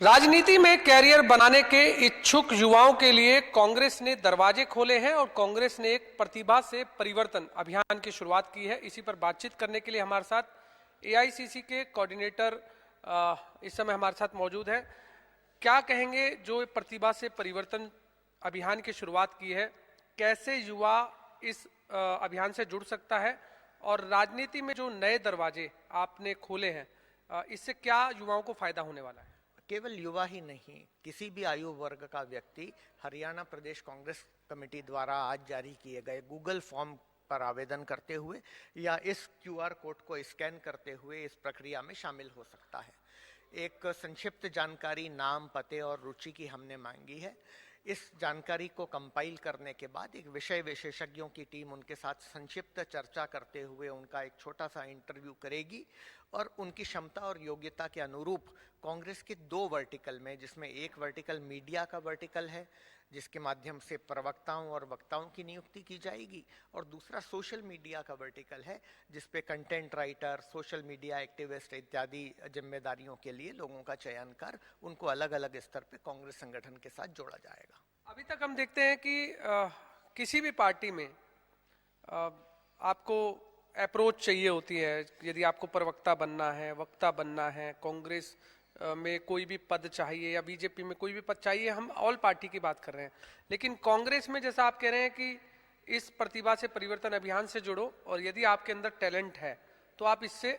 राजनीति में कैरियर बनाने के इच्छुक युवाओं के लिए कांग्रेस ने दरवाजे खोले हैं और कांग्रेस ने एक प्रतिभा से परिवर्तन अभियान की शुरुआत की है। इसी पर बातचीत करने के लिए हमारे साथ एआईसीसी के कोऑर्डिनेटर इस समय हमारे साथ मौजूद है। क्या कहेंगे जो प्रतिभा से परिवर्तन अभियान की शुरुआत की है, कैसे युवा इस अभियान से जुड़ सकता है और राजनीति में जो नए दरवाजे आपने खोले हैं इससे क्या युवाओं को फायदा होने वाला है? केवल युवा ही नहीं, किसी भी आयु वर्ग का व्यक्ति हरियाणा प्रदेश कांग्रेस कमेटी द्वारा आज जारी किए गए गूगल फॉर्म पर आवेदन करते हुए या इस क्यूआर कोड को स्कैन करते हुए इस प्रक्रिया में शामिल हो सकता है। एक संक्षिप्त जानकारी, नाम, पते और रुचि की हमने मांगी है। इस जानकारी को कंपाइल करने के बाद एक विषय विशेषज्ञों की टीम उनके साथ संक्षिप्त चर्चा करते हुए उनका एक छोटा सा इंटरव्यू करेगी और उनकी क्षमता और योग्यता के अनुरूप कांग्रेस के दो वर्टिकल में, जिसमें एक वर्टिकल मीडिया का वर्टिकल है जिसके माध्यम से प्रवक्ताओं और वक्ताओं की नियुक्ति की जाएगी, और दूसरा सोशल मीडिया का वर्टिकल है जिसपे content writer, social media activist इत्यादि जिम्मेदारियों के लिए लोगों का चयन कर उनको अलग अलग स्तर पे कांग्रेस संगठन के साथ जोड़ा जाएगा। अभी तक हम देखते हैं कि किसी भी पार्टी में आपको अप्रोच चाहिए होती है। यदि आपको प्रवक्ता बनना है, वक्ता बनना है, कांग्रेस में कोई भी पद चाहिए या बीजेपी में कोई भी पद चाहिए, हम ऑल पार्टी की बात कर रहे हैं। लेकिन कांग्रेस में जैसा आप कह रहे हैं कि इस प्रतिभा से परिवर्तन अभियान से जुड़ो और यदि आपके अंदर टैलेंट है तो आप इससे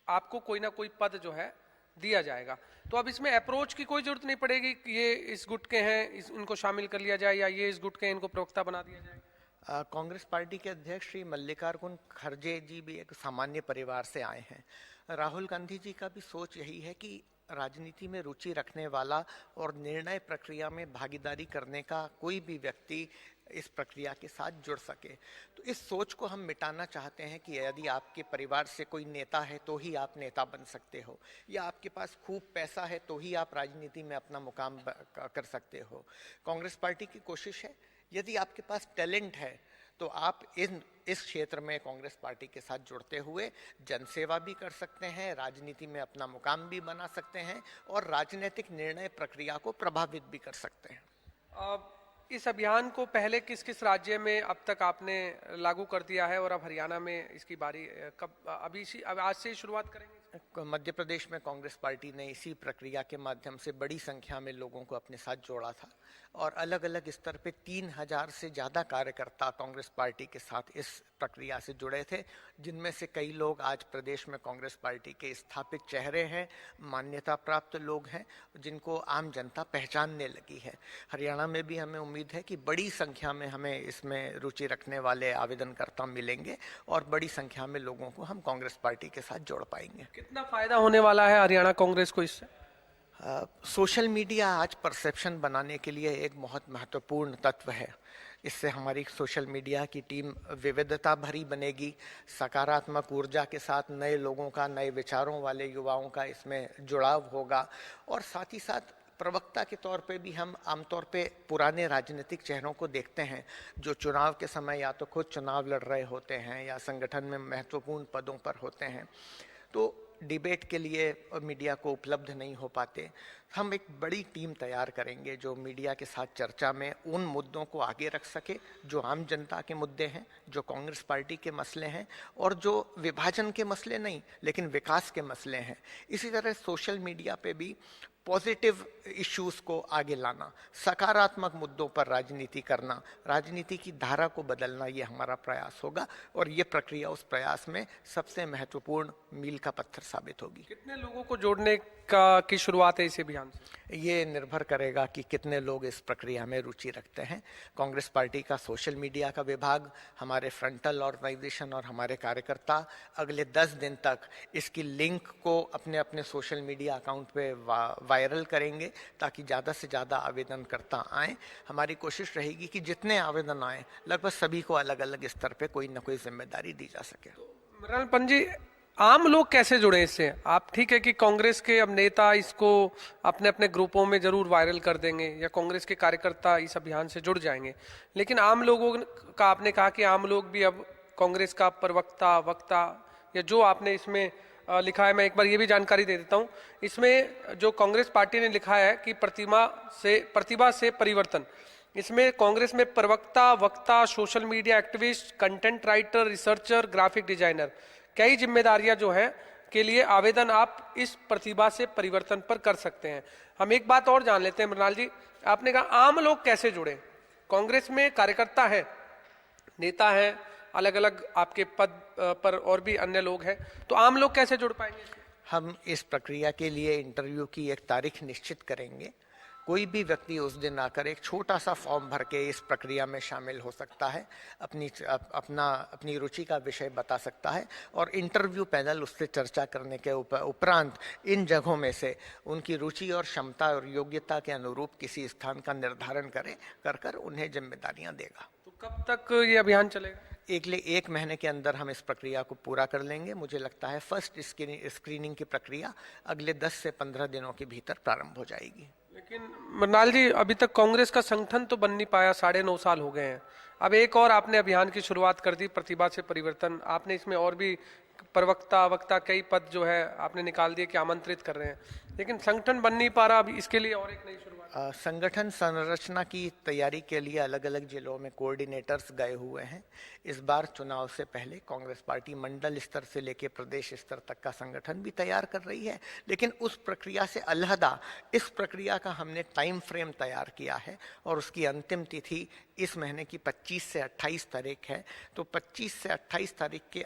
आपको कोई ना कोई पद जो है दिया जाएगा। तो अब इसमें अप्रोच की कोई जरूरत नहीं पड़ेगी कि ये इस गुट के हैं, इनको शामिल कर लिया जाए, या ये इस गुट के हैं, इनको प्रवक्ता बना दिया जाए। कांग्रेस पार्टी के अध्यक्ष श्री मल्लिकार्जुन खड़गे जी भी एक सामान्य परिवार से आए हैं। राहुल गांधी जी का भी सोच यही है कि राजनीति में रुचि रखने वाला और निर्णय प्रक्रिया में भागीदारी करने का कोई भी व्यक्ति इस प्रक्रिया के साथ जुड़ सके। तो इस सोच को हम मिटाना चाहते हैं कि यदि आपके परिवार से कोई नेता है तो ही आप नेता बन सकते हो, या आपके पास खूब पैसा है तो ही आप राजनीति में अपना मुकाम कर सकते हो। कांग्रेस पार्टी की कोशिश है यदि आपके पास टैलेंट है तो आप इस क्षेत्र में कांग्रेस पार्टी के साथ जुड़ते हुए जनसेवा भी कर सकते हैं, राजनीति में अपना मुकाम भी बना सकते हैं और राजनीतिक निर्णय प्रक्रिया को प्रभावित भी कर सकते हैं। इस अभियान को पहले किस किस राज्य में अब तक आपने लागू कर दिया है और अब हरियाणा में इसकी बारी कब, अब आज से शुरुआत करेंगे? मध्य प्रदेश में कांग्रेस पार्टी ने इसी प्रक्रिया के माध्यम से बड़ी संख्या में लोगों को अपने साथ जोड़ा था और अलग अलग स्तर पे 3000 से ज़्यादा कार्यकर्ता कांग्रेस पार्टी के साथ इस प्रक्रिया से जुड़े थे, जिनमें से कई लोग आज प्रदेश में कांग्रेस पार्टी के स्थापित चेहरे हैं, मान्यता प्राप्त लोग हैं जिनको आम जनता पहचानने लगी है। हरियाणा में भी हमें उम्मीद है कि बड़ी संख्या में हमें इसमें रुचि रखने वाले आवेदनकर्ता मिलेंगे और बड़ी संख्या में लोगों को हम कांग्रेस पार्टी के साथ जोड़ पाएंगे। कितना फायदा होने वाला है हरियाणा कांग्रेस को इससे? सोशल मीडिया आज परसेप्शन बनाने के लिए एक बहुत महत्वपूर्ण तत्व है। इससे हमारी सोशल मीडिया की टीम विविधता भरी बनेगी, सकारात्मक ऊर्जा के साथ नए लोगों का, नए विचारों वाले युवाओं का इसमें जुड़ाव होगा और साथ ही साथ प्रवक्ता के तौर पे भी हम आमतौर पे पुराने राजनीतिक चेहरों को देखते हैं जो चुनाव के समय या तो खुद चुनाव लड़ रहे होते हैं या संगठन में महत्वपूर्ण पदों पर होते हैं, तो डिबेट के लिए मीडिया को उपलब्ध नहीं हो पाते। हम एक बड़ी टीम तैयार करेंगे जो मीडिया के साथ चर्चा में उन मुद्दों को आगे रख सके जो आम जनता के मुद्दे हैं, जो कांग्रेस पार्टी के मसले हैं और जो विभाजन के मसले नहीं लेकिन विकास के मसले हैं। इसी तरह सोशल मीडिया पे भी पॉजिटिव इश्यूज को आगे लाना, सकारात्मक मुद्दों पर राजनीति करना, राजनीति की धारा को बदलना, ये हमारा प्रयास होगा और ये प्रक्रिया उस प्रयास में सबसे महत्वपूर्ण मील का पत्थर साबित होगी। कितने लोगों को जोड़ने की शुरुआत है इस अभियान से? ये निर्भर करेगा कि कितने लोग इस प्रक्रिया में रुचि रखते हैं। कांग्रेस पार्टी का सोशल मीडिया का विभाग, हमारे फ्रंटल ऑर्गेनाइजेशन और हमारे कार्यकर्ता अगले 10 दिन तक इसकी लिंक को अपने अपने सोशल मीडिया अकाउंट पे वायरल करेंगे ताकि ज़्यादा से ज़्यादा आवेदनकर्ता आएँ। हमारी कोशिश रहेगी कि जितने आवेदन आएँ लगभग सभी को अलग अलग स्तर पे कोई ना कोई जिम्मेदारी दी जा सके। मृणाल जी, आम लोग कैसे जुड़े इससे? आप ठीक है कि कांग्रेस के अब नेता इसको अपने अपने ग्रुपों में जरूर वायरल कर देंगे या कांग्रेस के कार्यकर्ता इस अभियान से जुड़ जाएंगे, लेकिन आम लोगों का आपने कहा कि आम लोग भी अब कांग्रेस का प्रवक्ता, वक्ता या जो आपने इसमें लिखा है, मैं एक बार ये भी जानकारी दे देता हूं। इसमें जो कांग्रेस पार्टी ने लिखा है कि प्रतिभा से परिवर्तन, इसमें कांग्रेस में प्रवक्ता, वक्ता, social media activist, content writer, researcher, graphic designer, कई जिम्मेदारियां जो हैं के लिए आवेदन आप इस प्रतिभा से परिवर्तन पर कर सकते हैं। हम एक बात और जान लेते हैं मृणाल जी, आपने कहा आम लोग कैसे जुड़े। कांग्रेस में कार्यकर्ता है, नेता है, अलग अलग आपके पद पर और भी अन्य लोग हैं, तो आम लोग कैसे जुड़ पाएंगे? हम इस प्रक्रिया के लिए इंटरव्यू की एक तारीख निश्चित करेंगे। कोई भी व्यक्ति उस दिन आकर एक छोटा सा फॉर्म भर के इस प्रक्रिया में शामिल हो सकता है, अपनी रुचि का विषय बता सकता है और इंटरव्यू पैनल उससे चर्चा करने के उपरांत इन जगहों में से उनकी रुचि और क्षमता और योग्यता के अनुरूप किसी स्थान का निर्धारण कर उन्हें जिम्मेदारियां देगा। तो कब तक ये अभियान चलेगा? एक महीने के अंदर हम इस प्रक्रिया को पूरा कर लेंगे। मुझे लगता है फर्स्ट स्क्रीनिंग की प्रक्रिया अगले 10 से 15 दिनों के भीतर प्रारंभ हो जाएगी। लेकिन मृणाल जी, अभी तक कांग्रेस का संगठन तो बन नहीं पाया, 9.5 साल हो गए हैं। अब एक और आपने अभियान की शुरुआत कर दी, प्रतिभा से परिवर्तन। आपने इसमें और भी प्रवक्ता, वक्ता, कई पद जो है आपने निकाल दिए कि आमंत्रित कर रहे हैं, लेकिन संगठन बन नहीं पा रहा। अभी इसके लिए और एक नई शुरुआत, संगठन संरचना की तैयारी के लिए अलग अलग जिलों में कोऑर्डिनेटर्स गए हुए हैं। इस बार चुनाव से पहले कांग्रेस पार्टी मंडल स्तर से लेकर प्रदेश स्तर तक का संगठन भी तैयार कर रही है, लेकिन उस प्रक्रिया से अलहदा इस प्रक्रिया का हमने टाइम फ्रेम तैयार किया है और उसकी अंतिम तिथि इस महीने की 25 से 28 तारीख है। तो 25 से 28 तारीख के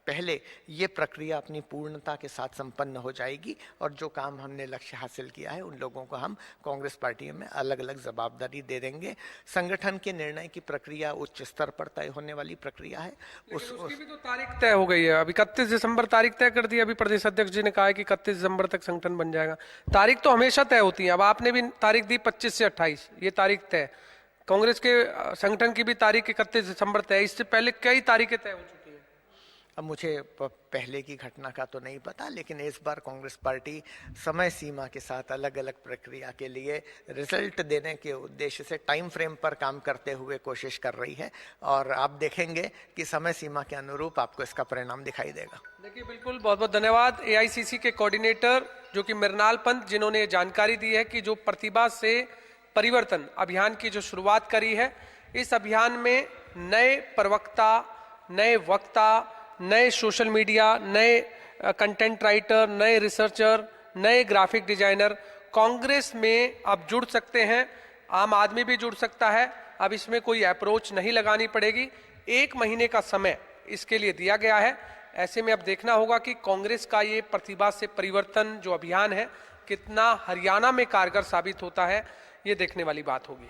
पहले ये प्रक्रिया अपनी पूर्णता के साथ संपन्न हो जाएगी और जो काम हमने लक्ष्य हासिल किया है उन लोगों को हम कांग्रेस पार्टी में अलग अलग जवाबदारी दे देंगे। संगठन के निर्णय की प्रक्रिया उच्च स्तर पर तय होने वाली प्रक्रिया है। उसकी भी तो तारीख तय हो गई है, अभी 31 दिसंबर तारीख तय कर दी। अभी प्रदेश अध्यक्ष जी ने कहा है कि 31 दिसंबर तक संगठन बन जाएगा। तारीख तो हमेशा तय होती है, अब आपने भी तारीख दी 25 से 28, ये तारीख तय। कांग्रेस के संगठन की भी तारीख 31 दिसंबर तय, इससे पहले कई तारीखें तय हो चुकी है। अब मुझे पहले की घटना का तो नहीं पता, लेकिन इस बार कांग्रेस पार्टी समय सीमा के साथ अलग अलग प्रक्रिया के लिए रिजल्ट देने के उद्देश्य से टाइम फ्रेम पर काम करते हुए कोशिश कर रही है और आप देखेंगे कि समय सीमा के अनुरूप आपको इसका परिणाम दिखाई देगा। देखिए, बिल्कुल, बहुत बहुत धन्यवाद एआईसीसी के कोऑर्डिनेटर जो कि मृणाल पंत, जिन्होंने जानकारी दी है कि जो प्रतिभा से परिवर्तन अभियान की जो शुरुआत करी है, इस अभियान में नए प्रवक्ता, नए वक्ता, नए सोशल मीडिया, नए कंटेंट राइटर, नए रिसर्चर, नए ग्राफिक डिजाइनर कांग्रेस में अब जुड़ सकते हैं। आम आदमी भी जुड़ सकता है। अब इसमें कोई अप्रोच नहीं लगानी पड़ेगी। 1 महीने का समय इसके लिए दिया गया है। ऐसे में अब देखना होगा कि कांग्रेस का ये प्रतिभा से परिवर्तन जो अभियान है कितना हरियाणा में कारगर साबित होता है, ये देखने वाली बात होगी।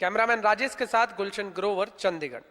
कैमरामैन राजेश के साथ गुलशन ग्रोवर, चंडीगढ़।